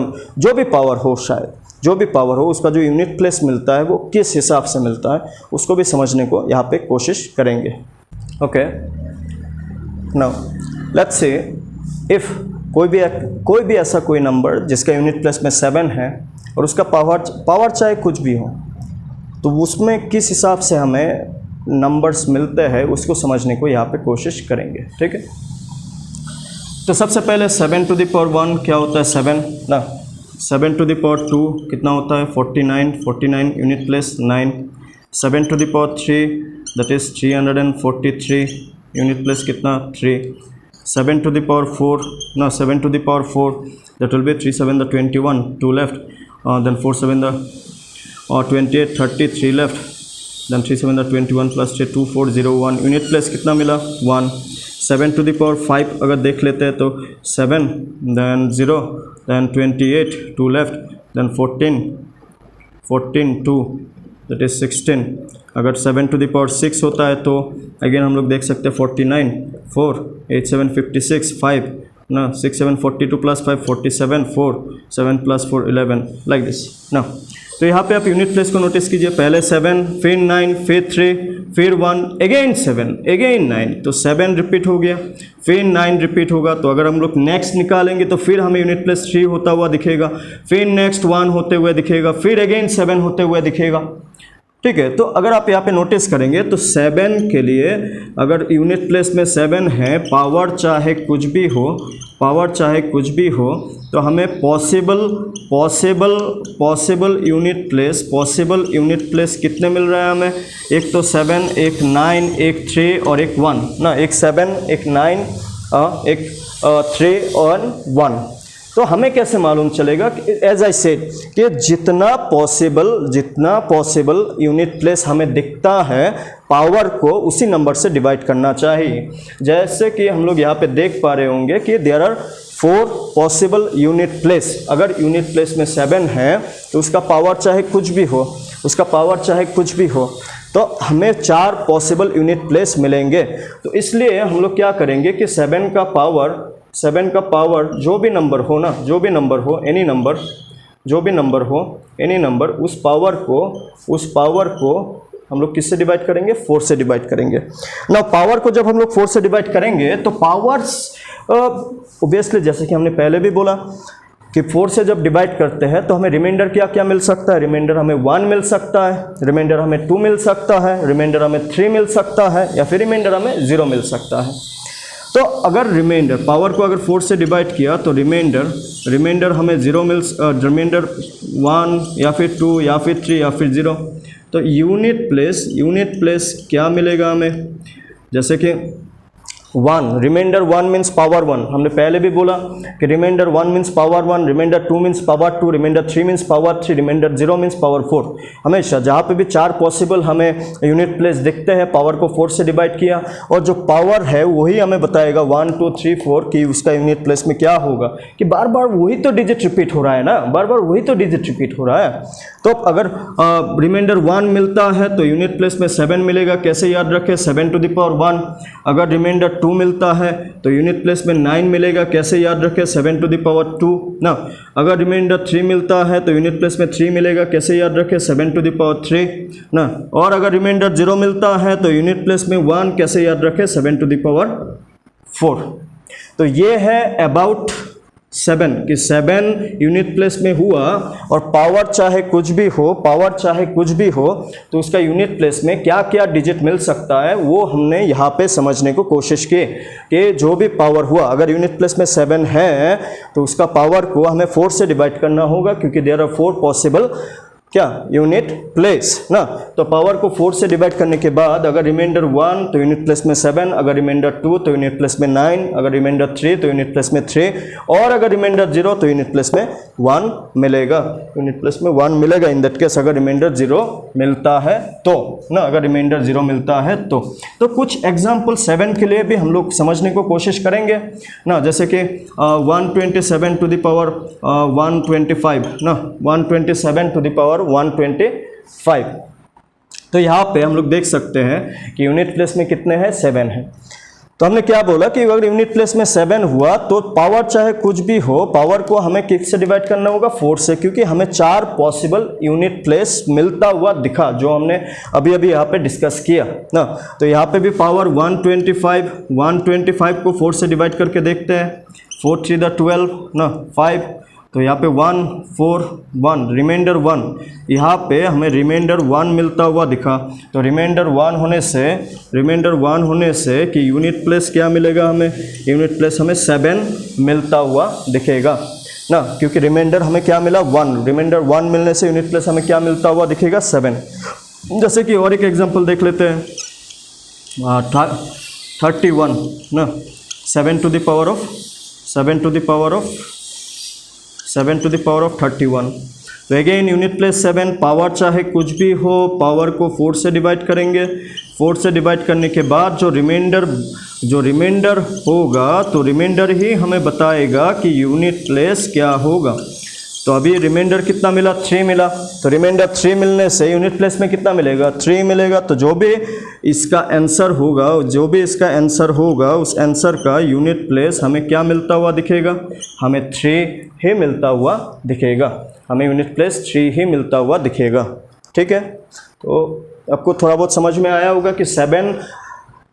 हो, शायद जो भी पावर हो, उसका जो यूनिट प्लेस मिलता है वो किस हिसाब से मिलता है, उसको भी समझने को यहाँ पे कोशिश करेंगे। Okay, now let's say if कोई भी ऐसा कोई नंबर जिसका यूनिट प्लेस में 7 है और उसका पावर चाहे कुछ भी हो, तो उसमें किस हिसाब से हमें नंबर्स मिलते हैं उसको समझने को यहाँ पे कोशिश करेंगे, ठीक है। तो सबसे पहले 7 टू द पावर 1 क्या होता है? 7 ना। 7 टू द पावर 2 कितना होता है? 49 unit place 9। 7 to the power 3 that is 343 unit place कितना? 3। 7 to the power 4, no, 7 to the power 4, that will be 3 7 the 21, 2 left, then 4 7 the 28, 30, 3 left, then 3 7 the 21 plus 3 2 4 0 1, unit place कितना मिला? 1। 7 to the power 5 अगर देख लेते हैं तो 7, then 0, then 28, 2 left, then 14 2, that is 16। अगर 7 to the power 6 होता है तो अगेन हम लोग देख सकते हैं 49 4 8 7 56 5 ना, 6 7 42 प्लस 5 47 4 7 प्लस 4 11 लाइक दिस ना। तो यहाँ पे आप यूनिट प्लेस को नोटिस कीजिए, पहले 7, फिर 9, फिर 3, फिर 1, अगेन 7, अगेन 9, तो 7 रिपीट हो गया, फिर 9 रिपीट होगा। तो अगर हम लोग नेक्स्ट निकालेंगे तो फिर हमें यूनिट प्लेस 3 होता हुआ दिखेगा, फिर नेक्स्ट 1 होते हुए दिखेगा, फिर अगेन 7 होते हुए दिखेगा, ठीक है। तो अगर आप यहाँ पे नोटिस करेंगे तो 7 के लिए अगर यूनिट प्लेस में 7 है, पावर चाहे कुछ भी हो, तो हमें पॉसिबल यूनिट प्लेस कितने मिल रहा है हमें? एक तो 7, एक 9, एक 3 और एक 1 ना, एक 7, एक 9, एक 3 और 1। तो हमें कैसे मालूम चलेगा कि एज आई सेड कि जितना पॉसिबल यूनिट प्लेस हमें दिखता है, पावर को उसी नंबर से डिवाइड करना चाहिए। जैसे कि हम लोग यहाँ पे देख पा रहे होंगे कि there are 4 possible unit place. अगर यूनिट प्लेस में 7 है तो उसका पावर चाहे कुछ भी हो, तो हमें 4 पॉसिबल यूनिट प्लेस मिलेंगे। तो इसलिए हम लोग क्या करेंगे कि 7 का पावर जो भी नंबर हो, एनी नंबर, उस पावर को हम लोग किससे डिवाइड करेंगे? 4 से डिवाइड करेंगे ना। पावर को जब हम लोग 4 से डिवाइड करेंगे तो पावर्स ऑब्वियसली, जैसे कि हमने पहले भी बोला कि 4 से जब डिवाइड करते हैं तो हमें रिमाइंडर क्या मिल सकता है? रिमाइंडर हमें 1 मिल सकता है, रिमाइंडर हमें 2 मिल सकता है, रिमाइंडर हमें 3 मिल सकता है, या फिर रिमाइंडर हमें 0 मिल सकता है। तो अगर पावर को अगर 4 से डिवाइड किया तो रिमाइंडर हमें 0 रिमाइंडर 1 या फिर 2 या फिर 3 या फिर 0। तो यूनिट प्लेस क्या मिलेगा हमें? जैसे कि 1, रिमाइंडर 1 मीन्स पावर 1, हमने पहले भी बोला कि reminder 1 means power 1, reminder 2 means power 2, reminder 3 means power 3, reminder 0 means power 4। हमेशा जहाँ पे भी 4 पॉसिबल हमें यूनिट प्लेस दिखते हैं, पावर को 4 से डिवाइड किया और जो पावर है वही हमें बताएगा 1 2 3 4 कि उसका यूनिट प्लेस में क्या होगा, कि बार बार वही तो डिजिट रिपीट हो रहा है ना, तो अगर रिमाइंडर 1 मिलता है तो यूनिट प्लेस में 7 मिलेगा। कैसे याद रखें? 7 टू द पावर 1। अगर रिमाइंडर 2 मिलता है तो यूनिट प्लेस में 9 मिलेगा। कैसे याद रखें? 7 टू द पावर 2 ना। अगर रिमाइंडर 3 मिलता है तो यूनिट प्लेस में 3 मिलेगा। कैसे याद रखें? 7 टू द पावर 3 ना। और अगर रिमाइंडर 0 मिलता है तो यूनिट प्लेस में 1। कैसे याद रखें? 7 टू द पावर 4। तो ये है अबाउट 7 कि 7 यूनिट प्लेस में हुआ और पावर चाहे कुछ भी हो, पावर चाहे कुछ भी हो, तो उसका यूनिट प्लेस में क्या क्या डिजिट मिल सकता है वो हमने यहाँ पे समझने को कोशिश की कि जो भी पावर हुआ, अगर यूनिट प्लेस में 7 है तो उसका पावर को हमें 4 से डिवाइड करना होगा, क्योंकि देयर आर 4 पॉसिबल क्या यूनिट प्लेस ना। तो पावर को 4 से डिवाइड करने के बाद अगर रिमाइंडर 1 तो यूनिट प्लेस में 7, अगर रिमाइंडर 2 तो यूनिट प्लेस में 9, अगर रिमाइंडर 3 तो यूनिट प्लेस में 3, और अगर रिमाइंडर 0 तो यूनिट प्लेस में 1 मिलेगा। यूनिट प्लेस में 1 मिलेगा इन दैट केस अगर रिमाइंडर 0 मिलता है तो ना, अगर रिमाइंडर 0 मिलता है तो कुछ एग्जाम्पल 7 के लिए भी हम लोग समझने को कोशिश करेंगे ना, जैसे कि 127 टू द पावर 125 ना, 127 टू द पावर 125। तो यहाँ पे हम लोग देख सकते हैं कि यूनिट प्लेस में कितने हैं, 7 हैं। तो हमने क्या बोला कि अगर यूनिट प्लेस में 7 हुआ तो पावर चाहे कुछ भी हो, पावर को हमें किस से डिवाइड करना होगा, 4 से, क्योंकि हमें 4 पॉसिबल यूनिट प्लेस मिलता हुआ दिखा, जो हमने अभी अभी यहाँ पे डिस्कस किया ना। तो यहाँ पे भी पावर 125 को 4 से डिवाइड करके देखते हैं, 4 3 द 12 ना 5, तो यहाँ पे 1 4 1 रिमाइंडर 1, यहाँ पे हमें रिमाइंडर 1 मिलता हुआ दिखा। तो रिमाइंडर 1 होने से कि यूनिट प्लेस क्या मिलेगा हमें, यूनिट प्लेस हमें 7 मिलता हुआ दिखेगा ना, क्योंकि रिमाइंडर हमें क्या मिला 1, रिमाइंडर 1 मिलने से यूनिट प्लेस हमें क्या मिलता हुआ दिखेगा 7। जैसे कि और एक एग्जांपल देख लेते हैं, 31 ना, 7 टू द पावर ऑफ 31। तो अगेन यूनिट प्लेस 7, पावर चाहे कुछ भी हो, पावर को 4 से डिवाइड करेंगे, 4 से डिवाइड करने के बाद जो रिमाइंडर होगा तो रिमाइंडर ही हमें बताएगा कि यूनिट प्लेस क्या होगा। तो अभी रिमाइंडर कितना मिला, 3 मिला, तो रिमाइंडर 3 मिलने से यूनिट प्लेस में कितना मिलेगा, 3 मिलेगा। तो जो भी इसका आंसर होगा उस आंसर का यूनिट प्लेस हमें क्या मिलता हुआ दिखेगा, हमें 3 ही मिलता हुआ दिखेगा, हमें यूनिट प्लेस 3 ही मिलता हुआ दिखेगा। ठीक है, तो आपको थोड़ा बहुत समझ में आया होगा कि 7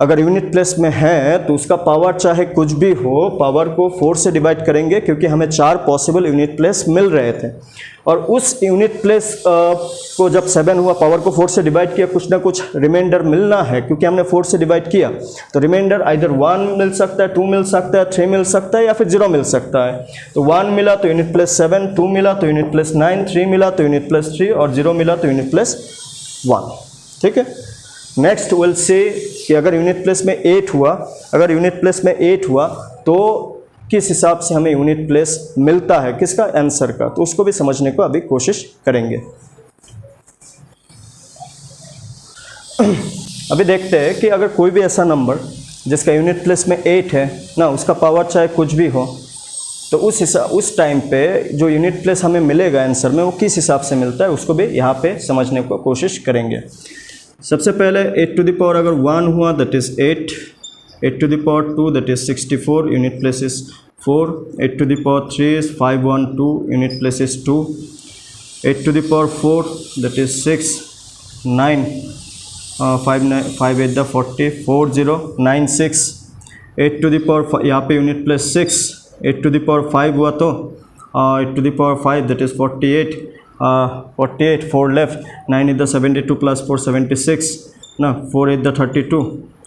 अगर यूनिट प्लेस में है तो उसका पावर चाहे कुछ भी हो, पावर को 4 से डिवाइड करेंगे, क्योंकि हमें 4 पॉसिबल यूनिट प्लेस मिल रहे थे, और उस यूनिट प्लेस को जब 7 हुआ, पावर को 4 से डिवाइड किया, कुछ ना कुछ रिमाइंडर मिलना है, क्योंकि हमने 4 से डिवाइड किया। तो रिमाइंडर आइदर 1 मिल सकता है, 2 मिल सकता है, 3 मिल सकता है, या फिर 0 मिल सकता है। तो 1 मिला तो यूनिट प्लेस 7, 2 मिला तो यूनिट प्लेस 9, 3 मिला तो यूनिट प्लेस 3, और 0 मिला तो यूनिट प्लेस 1। ठीक है, नेक्स्ट विल से कि अगर यूनिट प्लेस में 8 हुआ, तो किस हिसाब से हमें यूनिट प्लेस मिलता है, किसका, आंसर का, तो उसको भी समझने को अभी कोशिश करेंगे। अभी देखते हैं कि अगर कोई भी ऐसा नंबर जिसका यूनिट प्लेस में 8 है ना, उसका पावर चाहे कुछ भी हो, तो उस टाइम पे जो यूनिट प्लेस हमें मिलेगा आंसर में, वो किस हिसाब से मिलता है, उसको भी यहाँ पे समझने को कोशिश करेंगे। सबसे पहले 8 टू द पावर अगर 1 हुआ that is 8, 8 to the power 2 that is 64, unit place is 4, 8 to the power 3 is 512, unit place is 2, 8 to the power 4 that is 6, 9, 5 8 the 40, 4096, 8 to the power यहाँ पे unit place 6, 8 to the power 5 हुआ तो 8 to the power 5 that is 48, 48, 4 left, 9 is the 72 plus 4 76 ना, 4 is the 32,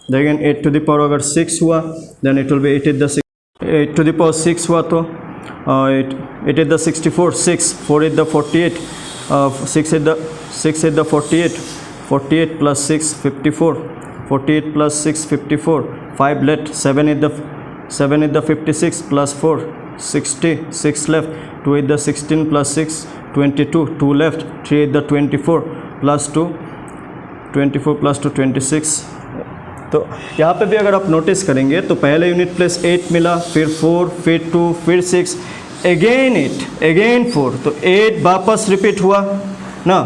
then 8 to the power अगर 6 हुआ then it will be 8 is the 6, 8 to the power 6 हुआ तो 8 is the 64, 6, 4 is the 48, 6 is the 48, 48 plus 6 54, 48 plus 6 54, 5 left, 7 is the 56 plus 4 60, 6 left, 2 is the 16 plus 6 22, 2 left, 3 is the 24 plus 2 24 plus 2 26। तो यहाँ पे भी अगर आप नोटिस करेंगे तो पहले यूनिट प्लेस 8 मिला, फिर 4, फिर 2, फिर 6, अगेन 8, अगेन 4, तो 8 वापस रिपीट हुआ ना,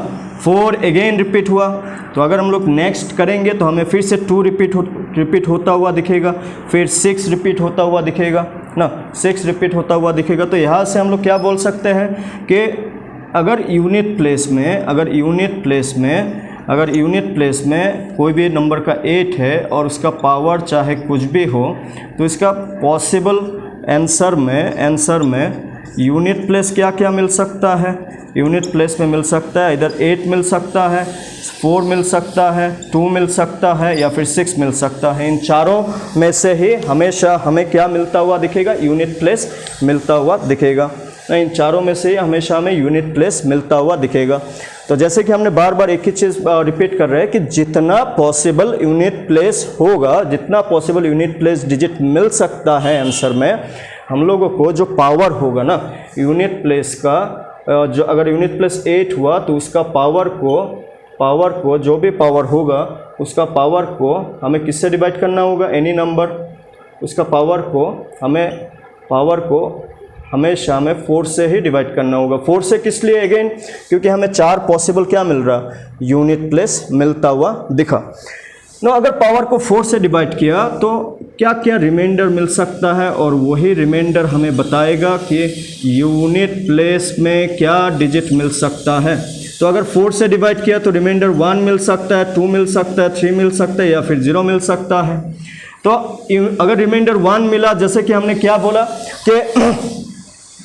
4 अगेन रिपीट हुआ। तो अगर हम लोग नेक्स्ट करेंगे तो हमें फिर से 2 रिपीट होता हुआ दिखेगा, फिर 6 रिपीट होता हुआ दिखेगा ना, 6 रिपीट होता हुआ दिखेगा। तो यहाँ से हम लोग क्या बोल सकते हैं कि अगर यूनिट प्लेस में कोई भी नंबर का 8 है और उसका पावर चाहे कुछ भी हो, तो इसका आंसर में यूनिट प्लेस क्या क्या मिल सकता है? यूनिट प्लेस में मिल सकता है इधर 8 मिल सकता है, 4 मिल सकता है, 2 मिल सकता है या फिर 6 मिल सकता है। इन चारों में से ही हमेशा हमें क्या मिलता हुआ दिखेगा? यूनिट प्लेस मिलता हुआ दिखेगा। इन चारों में से हमेशा हमें यूनिट प्लेस मिलता हुआ दिखेगा। तो जैसे कि हमने बार बार एक ही चीज़ रिपीट कर रहे हैं कि जितना पॉसिबल यूनिट प्लेस होगा, जितना पॉसिबल यूनिट प्लेस डिजिट मिल सकता है आंसर में, हम लोगों को जो पावर होगा ना यूनिट प्लेस का, जो अगर यूनिट प्लेस 8 हुआ तो उसका पावर को जो भी पावर होगा उसका पावर को हमें किससे डिवाइड करना होगा? Any number. उसका पावर को हमेशा हमें 4 से ही डिवाइड करना होगा। 4 से किस लिए? अगेन क्योंकि हमें 4 पॉसिबल क्या मिल रहा? यूनिट प्लेस मिलता हुआ दिखा। नो, अगर पावर को 4 से डिवाइड किया तो क्या क्या रिमाइंडर मिल सकता है, और वही रिमाइंडर हमें बताएगा कि यूनिट प्लेस में क्या डिजिट मिल सकता है। तो अगर 4 से डिवाइड किया तो रिमाइंडर 1 मिल सकता है, 2 मिल सकता है, 3 मिल सकता है या फिर 0 मिल सकता है। तो अगर रिमाइंडर 1 मिला, जैसे कि हमने क्या बोला कि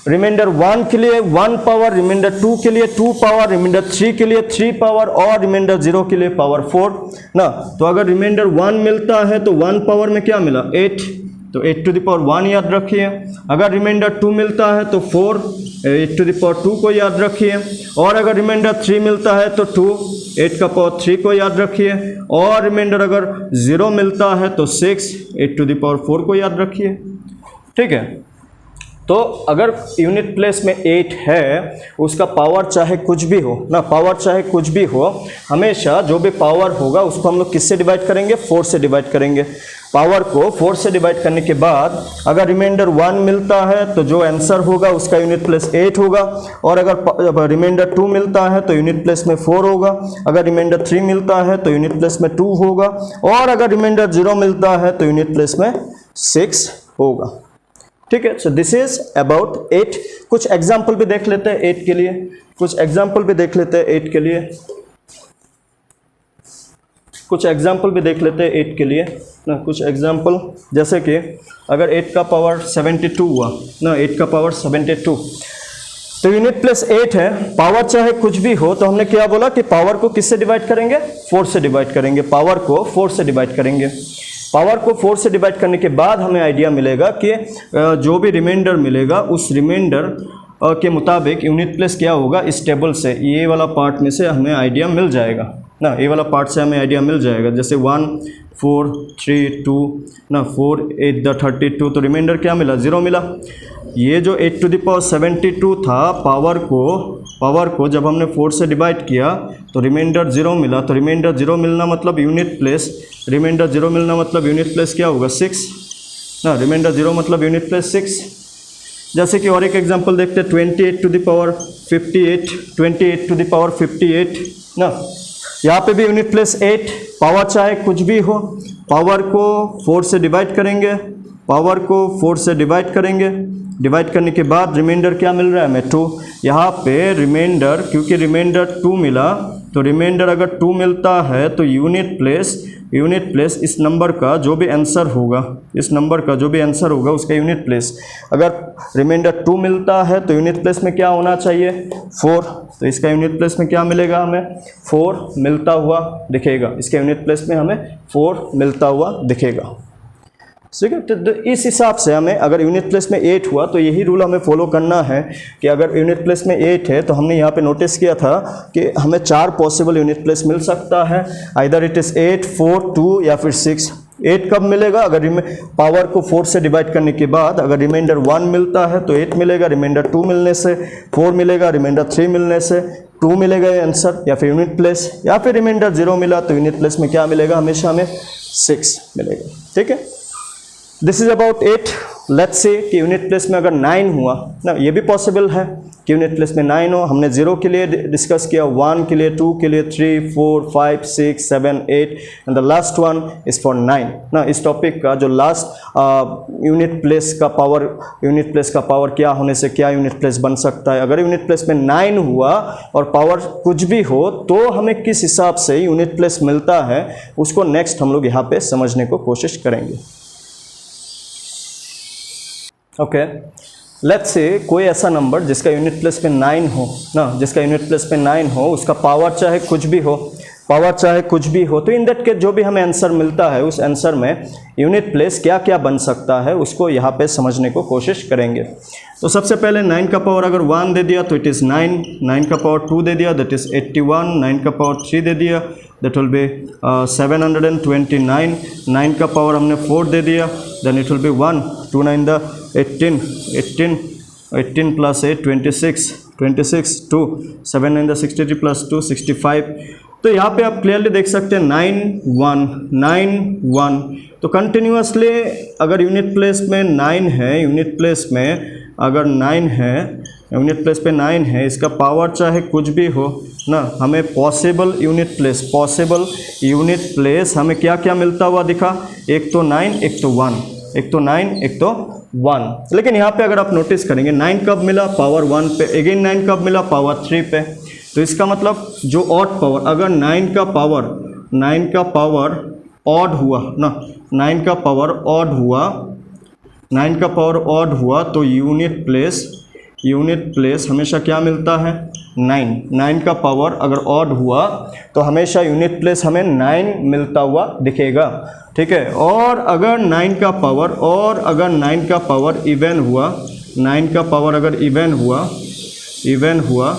रिमाइंडर 1 के लिए 1 पावर, रिमाइंडर 2 के लिए 2 पावर, रिमाइंडर 3 के लिए 3 पावर और रिमाइंडर 0 के लिए पावर 4 ना। तो अगर रिमाइंडर 1 मिलता है तो 1 पावर में क्या मिला? 8, तो 8 टू द पावर 1 याद रखिए। अगर रिमाइंडर 2 मिलता है तो 4, 8 टू द पावर 2 को याद रखिए। और अगर रिमाइंडर 3 मिलता है तो 2, 8 का पावर 3 को याद रखिए। और रिमाइंडर अगर 0 मिलता है तो 6, 8 टू द पावर 4 को याद रखिए। ठीक है, तो अगर यूनिट प्लेस में 8 है, उसका पावर चाहे कुछ भी हो ना, पावर चाहे कुछ भी हो, हमेशा जो भी पावर होगा उसको हम लोग किससे डिवाइड करेंगे? 4 से डिवाइड करेंगे। पावर को 4 से डिवाइड करने के बाद अगर रिमाइंडर 1 मिलता है तो जो आंसर होगा उसका यूनिट प्लेस 8 होगा। और अगर रिमाइंडर 2 मिलता है तो यूनिट प्लेस में 4 होगा। अगर रिमाइंडर 3 मिलता है तो यूनिट प्लेस में 2 होगा। और अगर रिमाइंडर 0 मिलता है तो यूनिट प्लेस में 6 होगा। ठीक है, सो दिस इज अबाउट 8। कुछ एग्जाम्पल भी देख लेते हैं 8 के लिए, कुछ एग्जाम्पल भी देख लेते हैं 8 के लिए, कुछ एग्जाम्पल भी देख लेते हैं 8 के लिए ना। कुछ एग्जाम्पल जैसे कि अगर 8 का पावर 72 हुआ ना, 8 का पावर 72, तो यूनिट प्लेस 8 है, पावर चाहे कुछ भी हो, तो हमने क्या बोला कि पावर को किससे डिवाइड करेंगे? 4 से डिवाइड करेंगे। पावर को 4 से डिवाइड करेंगे। पावर को 4 से डिवाइड करने के बाद हमें आइडिया मिलेगा कि जो भी रिमाइंडर मिलेगा उस रिमाइंडर के मुताबिक यूनिट प्लेस क्या होगा इस टेबल से। ये वाला पार्ट में से हमें आइडिया मिल जाएगा ना, ये वाला पार्ट से हमें आइडिया मिल जाएगा। जैसे 1 4 3 2 ना, 4 8 द 32, तो रिमाइंडर क्या मिला? 0 मिला। ये जो 8 टू द पावर 72 था, पावर को जब हमने 4 से डिवाइड किया तो रिमाइंडर 0 मिला। तो रिमाइंडर 0 मिलना मतलब यूनिट प्लेस, रिमाइंडर 0 मिलना मतलब यूनिट प्लेस क्या होगा? 6 ना, रिमाइंडर 0 मतलब यूनिट प्लेस 6। जैसे कि और एक एग्जांपल देखते हैं 28 to the power 58, 28 to the power 58 ना, यहाँ पे भी यूनिट प्लेस 8। पावर चाहे कुछ भी हो, पावर को 4 से डिवाइड करेंगे, पावर को 4 से डिवाइड करेंगे। डिवाइड करने के बाद रिमाइंडर क्या मिल रहा है हमें? 2। यहाँ पे रिमाइंडर, क्योंकि रिमाइंडर 2 मिला, तो रिमाइंडर अगर 2 मिलता है तो यूनिट प्लेस इस नंबर का जो भी आंसर होगा, इस नंबर का जो भी आंसर होगा उसका यूनिट प्लेस, अगर रिमाइंडर 2 मिलता है तो यूनिट प्लेस में क्या होना चाहिए? 4। तो इसका यूनिट प्लेस में क्या मिलेगा हमें? 4 मिलता हुआ दिखेगा। इसके यूनिट प्लेस में हमें 4 मिलता हुआ दिखेगा। ठीक है, तो इस हिसाब से हमें अगर यूनिट प्लेस में 8 हुआ तो यही रूल हमें फॉलो करना है कि अगर यूनिट प्लेस में 8 है तो हमने यहाँ पे नोटिस किया था कि हमें 4 पॉसिबल यूनिट प्लेस मिल सकता है। आइदर इट इज़ 8, 4, 2 या फिर 6। 8 कब मिलेगा? अगर पावर को 4 से डिवाइड करने के बाद अगर रिमाइंडर 1 मिलता है तो 8 मिलेगा, रिमाइंडर 2 मिलने से 4 मिलेगा, रिमाइंडर 3 मिलने से 2 मिलेगा ये आंसर या फिर यूनिट प्लेस, या फिर रिमाइंडर 0 मिला तो यूनिट प्लेस में क्या मिलेगा? हमेशा हमें 6 मिलेगा। ठीक है, this is about 8। Let's say कि यूनिट प्लेस में अगर 9 हुआ ना, ये भी पॉसिबल है कि यूनिट प्लेस में 9 हो। हमने 0 के लिए डिस्कस किया, 1 के लिए, 2 के लिए, 3 4 5 6 7 8 and the last one is for 9 ना। इस टॉपिक का जो लास्ट यूनिट प्लेस का पावर क्या होने से क्या यूनिट प्लेस बन सकता है। अगर यूनिट प्लेस में 9 हुआ और पावर कुछ भी हो तो हमें किस हिसाब से यूनिट प्लेस मिलता है उसको नेक्स्ट हम लोग यहाँ पे समझने को कोशिश करेंगे। ओके, लेट्स से कोई ऐसा नंबर जिसका यूनिट प्लेस पे 9 हो ना, जिसका यूनिट प्लेस पे 9 हो, उसका पावर चाहे कुछ भी हो, पावर चाहे कुछ भी हो, तो इन दैट केस जो भी हमें आंसर मिलता है उस आंसर में यूनिट प्लेस क्या क्या बन सकता है उसको यहाँ पे समझने को कोशिश करेंगे। तो सबसे पहले 9 का पावर अगर 1 दे दिया तो इट इज़ 9, 9 का पावर 2 दे दिया दैट इज़ 81, 9 का पावर 3 दे दिया दैट विल बी 729, 9 का पावर हमने 4 दे दिया then it will be 1, 2 9 the 18, 18 plus 8 26, 26 2 7 9 the 63 plus 2 65। तो यहाँ पे आप क्लियरली देख सकते हैं 9 1 9 1। तो कंटिन्यूसली अगर यूनिट प्लेस में 9 है, यूनिट प्लेस में अगर 9 है, यूनिट प्लेस पे 9 है, इसका पावर चाहे कुछ भी हो ना, हमें पॉसिबल यूनिट प्लेस हमें क्या क्या मिलता हुआ दिखा, एक तो 9 एक तो 1, एक तो 9 एक तो 1। लेकिन यहाँ पे अगर आप नोटिस करेंगे 9 कब मिला, पावर 1 पे, अगेन 9 कब मिला, पावर 3 पे। तो इसका मतलब जो ऑड पावर, अगर 9 का पावर ऑड हुआ ना, 9 का पावर ऑड हुआ, 9 का पावर ऑड हुआ तो यूनिट प्लेस हमेशा क्या मिलता है, 9। 9 का पावर अगर ऑड हुआ तो हमेशा यूनिट प्लेस हमें 9 मिलता हुआ दिखेगा, ठीक है। और अगर 9 का पावर इवन हुआ, 9 का पावर अगर इवन हुआ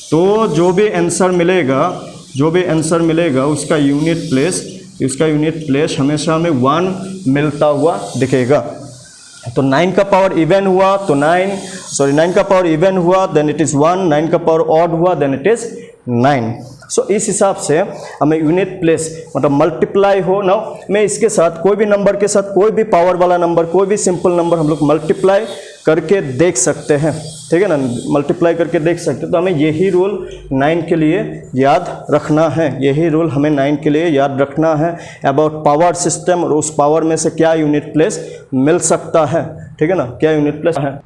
तो जो भी आंसर मिलेगा उसका यूनिट प्लेस हमेशा हमें 1 मिलता हुआ दिखेगा। तो 9 का पावर इवन हुआ तो 9 का पावर इवन हुआ देन इट इज़ 1, 9 का पावर ऑड हुआ देन इट इज़ 9। सो इस हिसाब से हमें यूनिट प्लेस मतलब मल्टीप्लाई हो ना, मैं इसके साथ कोई भी नंबर के साथ कोई भी पावर वाला नंबर, कोई भी सिंपल नंबर हम लोग मल्टीप्लाई करके देख सकते हैं, ठीक है ना, मल्टीप्लाई करके देख सकते हैं। तो हमें यही रूल 9 के लिए याद रखना है, यही रूल हमें 9 के लिए याद रखना है अबाउट पावर सिस्टम, और उस पावर में से क्या यूनिट प्लेस मिल सकता है, ठीक है ना, क्या यूनिट प्लेस है।